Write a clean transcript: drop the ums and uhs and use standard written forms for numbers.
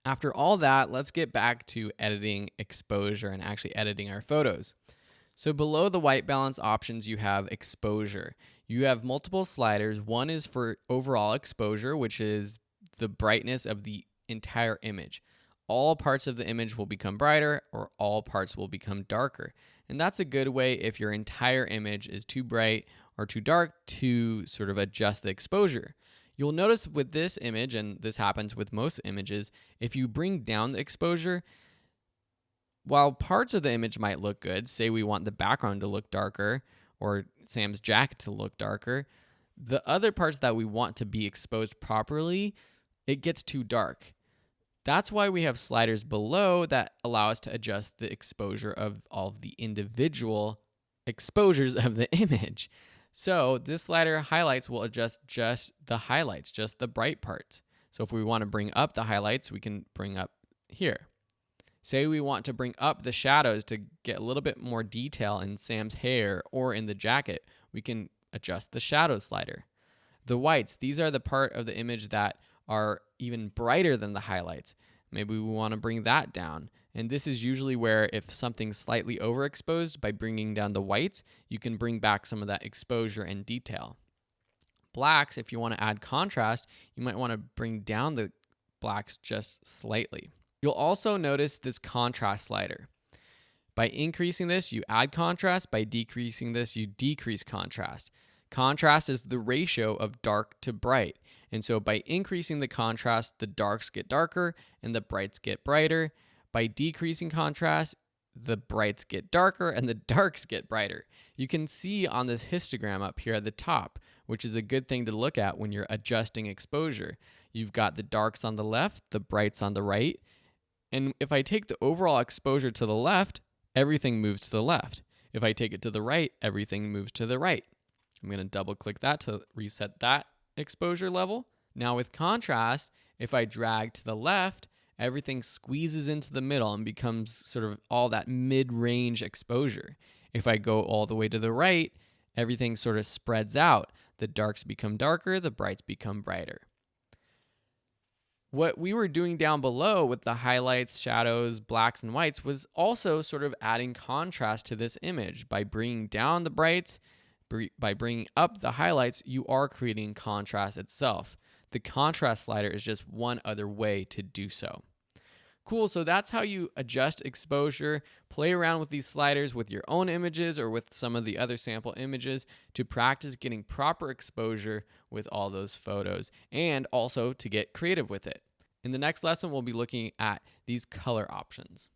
After all that, let's get back to editing exposure and actually editing our photos. So below the white balance options, you have exposure. You have multiple sliders. One is for overall exposure, which is the brightness of the entire image. All parts of the image will become brighter or all parts will become darker. And that's a good way if your entire image is too bright or too dark to sort of adjust the exposure. You'll notice with this image, and this happens with most images, if you bring down the exposure, while parts of the image might look good, say we want the background to look darker or Sam's jacket to look darker, the other parts that we want to be exposed properly, it gets too dark. That's why we have sliders below that allow us to adjust the exposure of all of the individual exposures of the image. So this slider highlights will adjust just the highlights, just the bright parts. So if we want to bring up the highlights, we can bring up here. Say we want to bring up the shadows to get a little bit more detail in Sam's hair or in the jacket, we can adjust the shadow slider. The whites, these are the part of the image that are even brighter than the highlights. Maybe we want to bring that down. And this is usually where if something's slightly overexposed, by bringing down the whites, you can bring back some of that exposure and detail. Blacks, if you want to add contrast, you might want to bring down the blacks just slightly. You'll also notice this contrast slider. By increasing this, you add contrast. By decreasing this, you decrease contrast. Contrast is the ratio of dark to bright. And so by increasing the contrast, the darks get darker and the brights get brighter. By decreasing contrast, the brights get darker and the darks get brighter. You can see on this histogram up here at the top, which is a good thing to look at when you're adjusting exposure. You've got the darks on the left, the brights on the right. And if I take the overall exposure to the left, everything moves to the left. If I take it to the right, everything moves to the right. I'm going to double click that to reset that exposure level. Now with contrast, if I drag to the left, everything squeezes into the middle and becomes sort of all that mid-range exposure. If I go all the way to the right, everything sort of spreads out. The darks become darker, the brights become brighter. What we were doing down below with the highlights, shadows, blacks, and whites was also sort of adding contrast to this image. By bringing down the brights, by bringing up the highlights, you are creating contrast itself. The contrast slider is just one other way to do so. Cool, so that's how you adjust exposure, play around with these sliders with your own images or with some of the other sample images to practice getting proper exposure with all those photos and also to get creative with it. In the next lesson, we'll be looking at these color options.